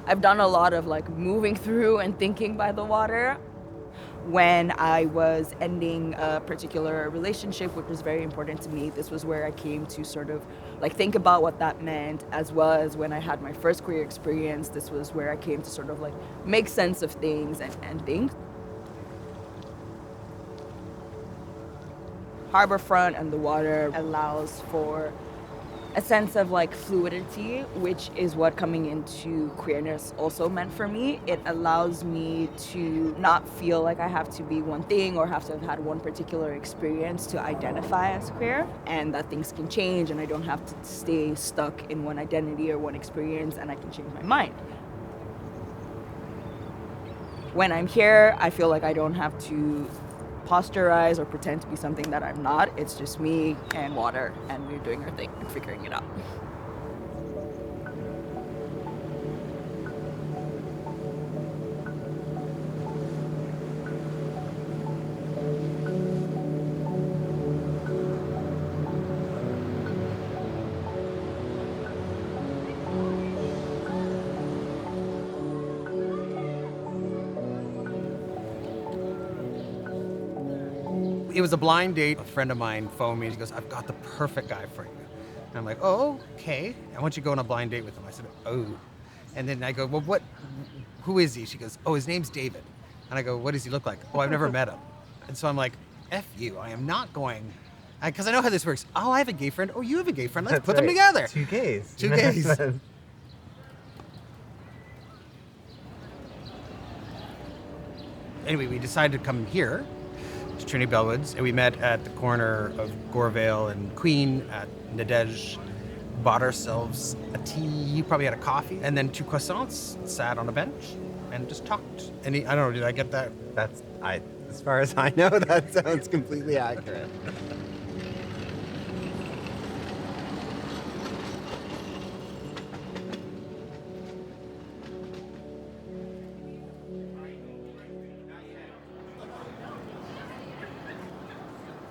I've done a lot of like moving through and thinking by the water. When I was ending a particular relationship, which was very important to me, this was where I came to sort of like think about what that meant, as well as when I had my first queer experience. This was where I came to sort of like make sense of things and things. Harborfront and the water allows for a sense of like fluidity, which is what coming into queerness also meant for me. It allows me to not feel like I have to be one thing or have to have had one particular experience to identify as queer, and that things can change and I don't have to stay stuck in one identity or one experience, and I can change my mind. When I'm here, I feel like I don't have to posturize or pretend to be something that I'm not. It's just me and water, and we're doing our thing and figuring it out. It was a blind date. A friend of mine phoned me and she goes, I've got the perfect guy for you. And I'm like, oh, okay. I want you to go on a blind date with him. I said, oh. And then I go, well, who is he? She goes, oh, his name's David. And I go, what does he look like? Oh, I've never met him. And so I'm like, F you, I am not going. Because I know how this works. Oh, I have a gay friend. Oh, you have a gay friend. Let's put them together. Two gays. Two gays. Anyway, we decided to come here to Trinity Bellwoods, and we met at the corner of Gorevale and Queen at Nadege, bought ourselves a tea, probably had a coffee, and then 2 croissants, sat on a bench, and just talked. And I don't know, did I get that? As far as I know, that sounds completely accurate.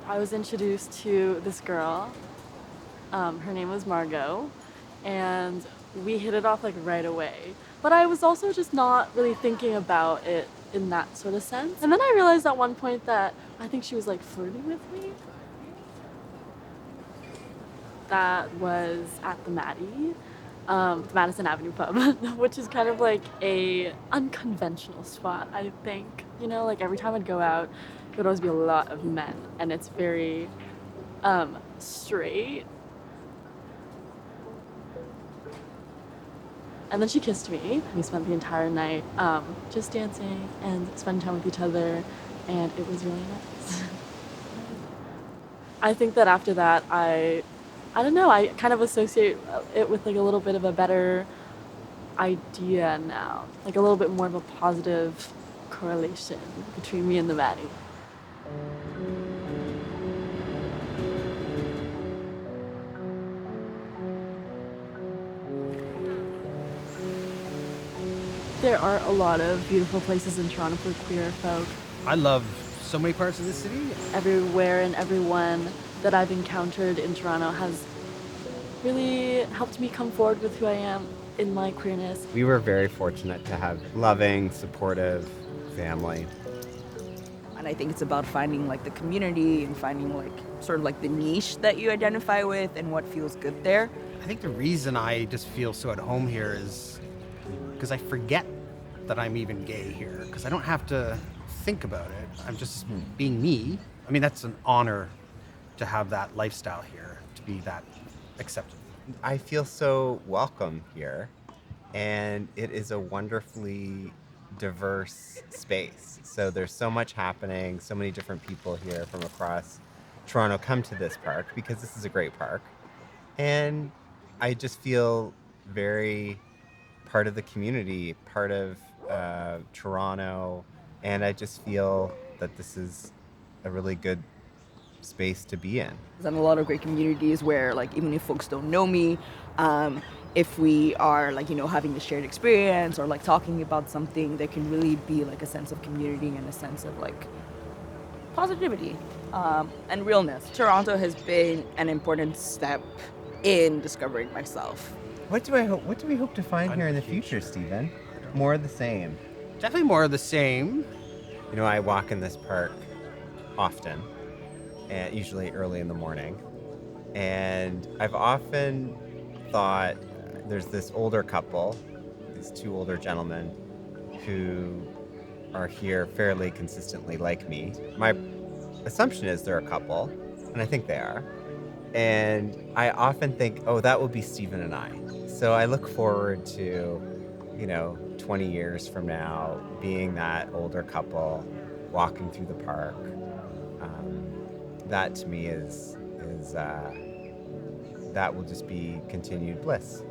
I was introduced to this girl. Her name was Margot, and we hit it off like right away. But I was also just not really thinking about it in that sort of sense. And then I realized at one point that I think she was like flirting with me. That was at the Maddie, the Madison Avenue pub, which is kind of like a unconventional spot, I think. You know, like every time I'd go out, it would always be a lot of men, and it's very straight. And then she kissed me. We spent the entire night just dancing and spending time with each other, and it was really nice. I think that after that, I don't know, I kind of associate it with like a little bit of a better idea now, like a little bit more of a positive correlation between me and the Maddie. There are a lot of beautiful places in Toronto for queer folk. I love so many parts of the city. Everywhere and everyone that I've encountered in Toronto has really helped me come forward with who I am in my queerness. We were very fortunate to have loving, supportive family. And I think it's about finding like the community and finding like sort of like the niche that you identify with and what feels good there. I think the reason I just feel so at home here is because I forget that I'm even gay here, because I don't have to think about it. I'm just being me. I mean, that's an honor to have that lifestyle here, to be that accepted. I feel so welcome here, and it is a wonderfully diverse space. So there's so much happening, so many different people here from across Toronto come to this park because this is a great park. And I just feel very part of the community, part of Toronto, and I just feel that this is a really good space to be in. There's a lot of great communities where like even if folks don't know me, if we are like, you know, having a shared experience or like talking about something, there can really be like a sense of community and a sense of like positivity and realness. Toronto has been an important step in discovering myself. What do we hope to find here in the future, Stephen? More of the same. Definitely more of the same. You know, I walk in this park often, and usually early in the morning. And I've often thought there's this older couple, these two older gentlemen who are here fairly consistently like me. My assumption is they're a couple, and I think they are. And I often think, oh, that will be Stephen and I. So I look forward to, 20 years from now, being that older couple, walking through the park. That to me is that will just be continued bliss.